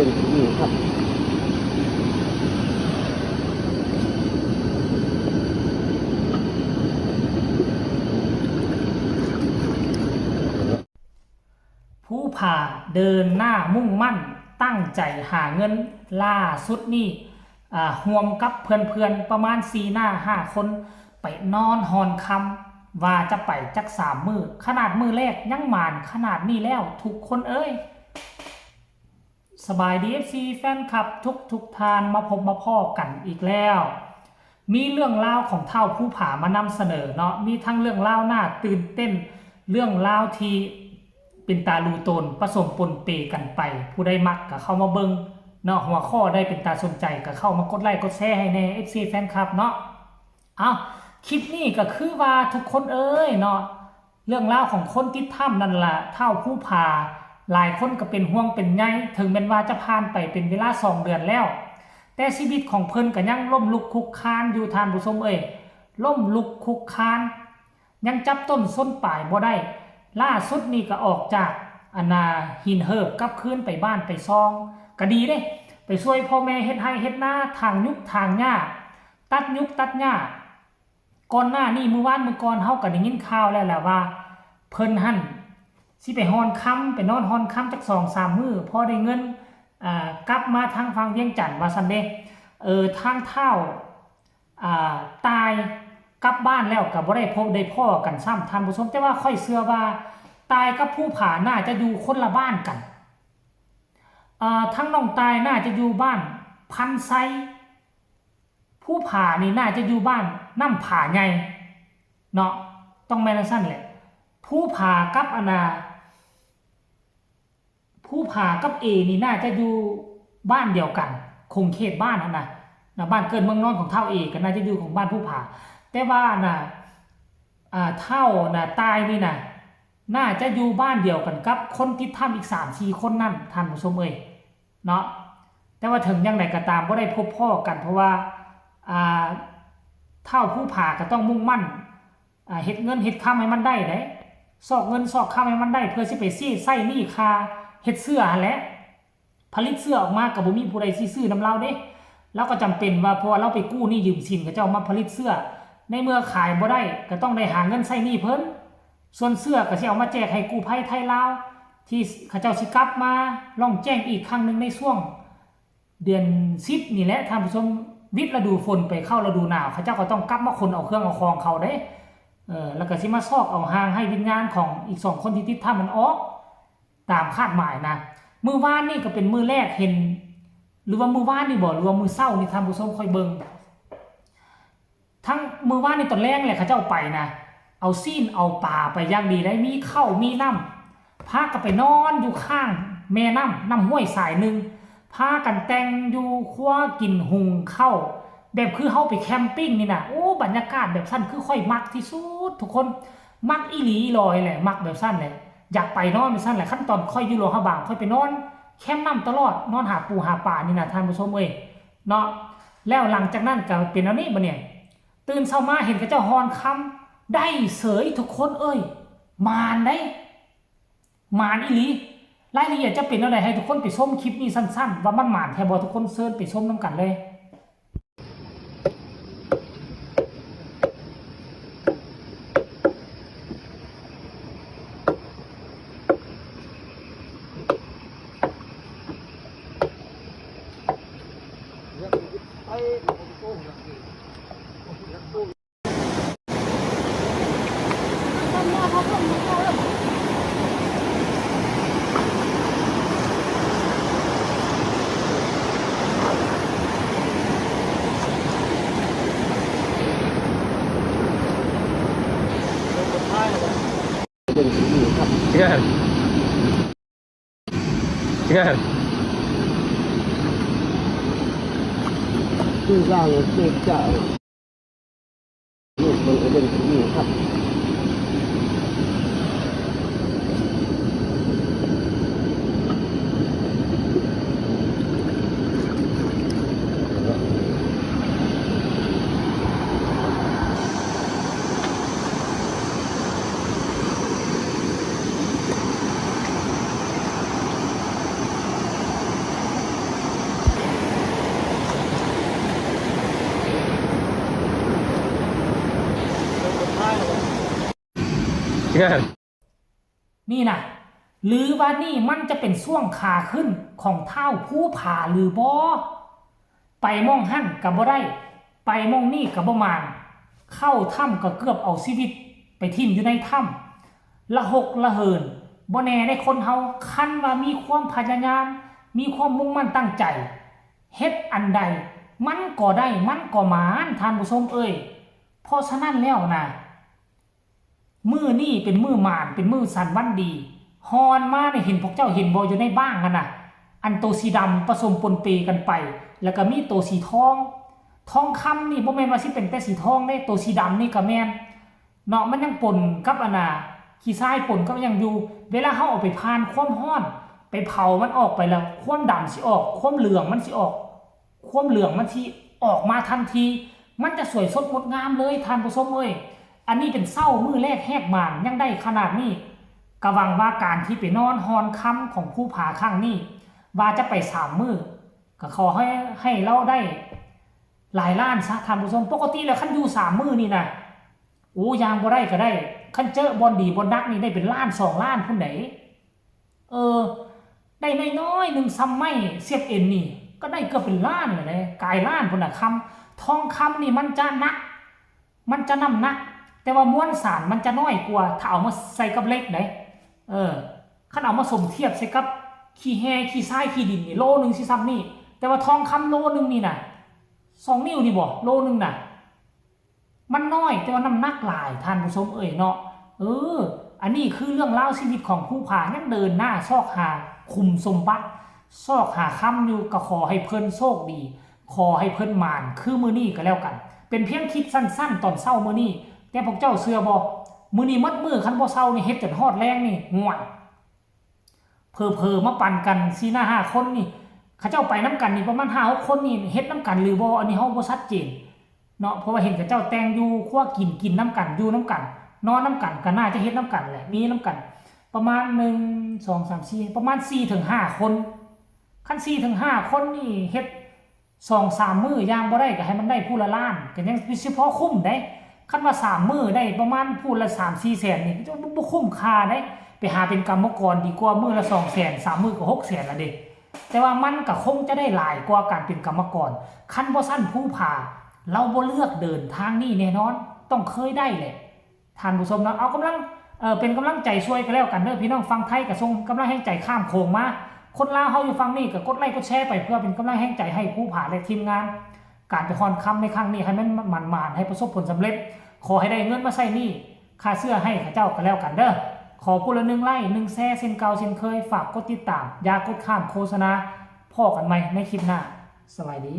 เป็นที่นี่ครับผู้ผ่าเดินหน้ามุ่งมั่นตั้งใจหาเงินล่าสุดนี่ห่วมกับเพื่อนๆประมาณ4-5 คนไปนอนหอนคำว่าจะไปจัก3 มื้อขนาดมื้อแรกยังหมานขนาดนี้แล้วทุกคนเอ้ยสบายดี FC แฟนคลับทุกทานมาพบมาพ่อกันอีกแล้วมีเรื่องเล่าของเท่าผู้ผ่ามานำเสนอเนาะมีทั้งเรื่องเล่าหน้าตื่นเต้นเรื่องเล่าที่เป็นตาลูตนผสมปนเปกันไปผู้ได้มักก็เข้ามาเบิงเนาะหัวข้อได้เป็นตาสนใจก็เข้ามากดไลค์กดแชร์ให้ใน FC แฟนคลับเนาะเอาคลิปนี้ก็คือว่าทุกคนเอ้ยเนาะเรื่องเล่าของคนติดถ้ำนั่นแหละเท่าผู้พาหลายคนก็เป็นห่วงเป็นใยถึงแม้ว่าจะผ่านไปเป็นเวลา2 เดือนแล้วแต่ชีวิตของเพิ่นก็ยังล้มลุกคลุกคลานอยู่ทานผู้ชมเอ้ยล้มลุกคลุกคลานยังจับต้นส้นปลายบ่ได้ล่าสุดนี่ก็ออกจากหินเหิบกลับคืนไปบ้านไปซองก็ดีเด้ไปช่วยพ่อแม่เฮ็ดไร่เฮ็ดนาทางยุกทางหญ้าตัดยุกตัดหญ้าก่อนหน้านี้มื้อวานมื้อก่อนเฮาก็ได้ยินข่าวแล้วแหละว่าเพิ่นหั่นสิไปฮอนค่ำไปนอนฮอนค่ำจัก2-3 มื้อพอได้เงินกลับมาทางฝั่งเวียงจันทน์ว่าซั่นเด้ทางเท้าตายกลับบ้านแล้วก็บ่ได้พบได้พ่อกันซ้ำท่านผู้ชมแต่ว่าค่อยเชื่อว่าตายกับผู้ผ่าน่าจะอยู่คนละบ้านกันทั้งน้องตายน่าจะอยู่บ้านพันไซผู้ผ่านี่น่าจะอยู่บ้านน้ำผ่าใหญ่เนาะต้องแม่นสั้นแหละผู้ผ่ากับผู้ผ่ากับเอนี่น่าจะอยู่บ้านเดียวกันคงเขตบ้านนะบ้านเกิดเมืองนอนของเท่าเอก็น่าจะอยู่ของบ้านผู้ผ่าแต่ว่าเท่าตายนี่น่าจะอยู่บ้านเดียวกันกับคนติดถ้ำอีก3-4 คนนั่นท่านผู้ชมเอ้ยเนาะแต่ว่าถึงยังไงก็ตามบ่ได้พบพ่อกันเพราะว่าเท่าผู้ผ่าก็ต้องมุ่งมั่นเฮ็ดเงินเฮ็ดค้ำให้มันได้เด้ซอกเงินซอกค้ำให้มันได้เพื่อสิไปใช้หนี้ค่าเฮ็ดเสื้อหั่นแหละผลิตเสื้อออกมาก็บ่มีผู้ใดสิซื้อนำเราเด้เราก็จำเป็นว่าเพราะเราไปกู้หนี้ยืมสินเขาเจ้ามาผลิตเสื้อในเมื่อขายบ่ได้ก็ต้องได้หาเงินใช้หนี้เพิ่นส่วนเสื้อก็สิเอามาแจกให้กู้ภัยไทยลาวที่เขาเจ้าสิกลับมาล่องแจ้งอีกครั้งนึงในช่วงเดือน10นี่แหละท่านผู้ชมวิทย์ฤดูฝนไปเข้าฤดูหนาวเขาเจ้าก็ต้องกลับมาคนเอาเครื่องเอาของเขาเด้แล้วก็สิมาซอกเอาหางให้วิญญาณของอีก2 คนที่ติดถ้ำมันออกตามคาดหมายนะมื้อวานนี่ก็เป็นมื้อแรกเห็นหรือว่ามื้อวานนี่บ่หรือว่ามื้อเช้านี่ท่านผู้ชมค่อยเบิ่งทั้งมื้อวานนี่ตอนแรกแหละเขาเจ้าไปนะเอาซีนเอาป่าไปอย่างดีได้มีข้าวมีน้ำพากันไปนอนอยู่ข้างแม่น้ำห้วยสายหนึ่งพากันแต่งอยู่ครัวกินหุงข้าวแบบคือเฮาไปแคมปิ้งนี่นะโอ้บรรยากาศแบบสั้นคือค่อยมักที่สุดทุกคนมักอีหลีลอยแหละมักแบบสั้นเลยอยากไปนอนแบบสั้นแหละขั้นตอนค่อยอยู่โลหะบางค่อยไปนอนแคมป์น้ำตลอดนอนหาปูหาป่านี่นะท่านผู้ชมเอ้ยเนาะแล้วหลังจากนั้นก็เป็นอันนี้บ่เนี่ยตื่นเช้ามาเห็นเขาเจ้าฮอนคำได้เสยทุกคนเอ้ยมานได้มานอีหลีรายละเอียดจะเป็นอะไรให้ทุกคนไปชมคลิปนี้สั้นๆว่ามันมานแท้บ่ทุกคนเชิญไปชมนำกันเลยเป็นที่นี่ครับงานคือร่างเกิดจากลูกเป็นที่นี่ครับ งานนี่นะหรือว่านี่มันจะเป็นช่วงขาขึ้นของเท้าผู้ผาหรือบอไปมองหั่นกับบ่ได้ไปมองนี่กับบ่มานเข้าถ้ำก็เกือบเอาชีวิตไปทิ่มอยู่ในถ้ำละหกละเหินบ่แน่ได้คนเฮาคันว่ามีความพยายามมีความมุ่งมั่นตั้งใจเฮ็ดอันใดมันก็ได้มันก็หมานท่านผู้ชมเอ้ยเพราะฉะนั้นแล้วนะมือนี่เป็นมือหมานเป็นมือสันวันดีฮอนมาเนี่ยเห็นพวกเจ้าเห็นบ่อยู่ในบ้างกันน่ะอันโตสีดำผสมปนเปกันไปแล้วก็มีโตสีทองทองคำนี่บ่แม่นว่าสิเป็นแต่สีทองได้โตสีดำนี่ก็แม่นเนาะมันยังปนกับอันน่ะขี้ทรายปนก็ยังอยู่เวลาเฮาเอาไปพานความร้อนไปเผามันออกไปแล้วความดำสิออกความเหลืองมันสิออกความเหลืองมันสิออกมาทันทีมันจะสวยสดงดงามเลยท่านผู้ชมเอ้ยอันนี้เป็นเศร้ามือแรกแหกมานยังได้ขนาดนี้กะวังว่าการที่ไปนอนฮอนค่ำของผู้ผาข้างนี้ว่าจะไป3 มื้อก็ขอให้เราได้หลายล้านซะท่านผู้ชมปกติแล้วคันอยู่3 มื้อนี่นะโอ้ยางบ่ได้ก็ได้คันเจอบอลดีบอลดักนี่ได้เป็นล้าน2 ล้านพุ่นไหนได้น้อยๆนึงซ้ำไม่เสียบเอ็นนี่ก็ได้เกือบเป็นล้านเลยกายล้านพุ่นน่ะคำทองคำนี่มันจะหนักมันจะน้ำหนักแต่ว่ามวลสารมันจะน้อยกว่าถ้าเอามาใส่กับเล็กได้คันเอามาสมเทียบใส่กับขี้แห่ขี้ทรายขี้ดินนี่โลนึงสิซ้ำนี่แต่ว่าทองคำโลนึงนี่น่ะ2 นิ้วนี่บ่โลนึงน่ะมันน้อยแต่ว่าน้ำหนักหลายท่านผู้ชมเอ่ยเนาะอันนี้คือเรื่องเล่าชีวิตของผู้ผายังเดินหน้าซอกหาคุมสมบัติซอกหาคำอยู่ก็ขอให้เพิ่นโชคดีขอให้เพิ่นมานคือมื้อนี้ก็แล้วกันเป็นเพียงคลิปสั้นๆตอนเช้ามื้อนี้แต่พวกเจ้าเชื่อบ่มื้อนี้มัดมือคันบ่เช้านี่เฮ็ดจนฮอดแรงนี่ง่วยเผลอๆมาปั่นกัน4 5 คนนี่เขาเจ้าไปน้ำกันนี่ประมาณ5 6 คนนี่เฮ็ดน้ำกันหรือบ่อันนี้เฮาบ่ชัดเจนเนาะเพราะว่าเห็นเขาเจ้าแต่งอยู่คั่วกินน้ำกันอยู่น้ำกันนอนน้ำกันก็น่าจะเฮ็ดน้ำกันแหละมีน้ำกันประมาณ1 2 3 4ประมาณ4 ถึง 5 คนคัน4 ถึง 5 คนนี่เฮ็ด2-3 มื้อย่างบ่ได้ก็ให้มันได้ผู้ละล้านก็ยังเฉพาะคุ้มได้คันว่า3 มื้อได้ประมาณผู้ละ 3-4 แสนนี่จะบ่คุ้มค่าได้ไปหาเป็นกรรมกรดีกว่ามื้อละ2 แสน3 มื้อก็6 แสนละเด้แต่ว่ามันก็คงจะได้หลายกว่าการเป็นกรรมกรคันบ่ซั่นผู้ผาเราบ่เลือกเดินทางนี้แน่นอนต้องเคยได้แหละท่านผู้ชมนะเอากำลังเป็นกำลังใจช่วยกันแล้วกันเด้อพี่น้องฟังไทยก็ส่งกำลังแห่งใจข้ามโขงมาคนลาวเฮาอยู่ฟังนี่ก็กดไลค์กดแชร์ไปเพื่อเป็นกำลังแห่งใจให้ผู้ผาและทีมงานการไปฮอนคำในครั้งนี้ให้มันหมานให้ประสบผลสำเร็จขอให้ได้เงินมาใส่นี่ค่าเสื้อให้ข้าเจ้าก็แล้วกันเด้อขอผู้ละ1 ไลค์1 แชร์เช่นเก่าเช่นเคยฝากกดติดตามอย่ากดข้ามโฆษณาพอกันใหม่ในคลิปหน้าสวัสดี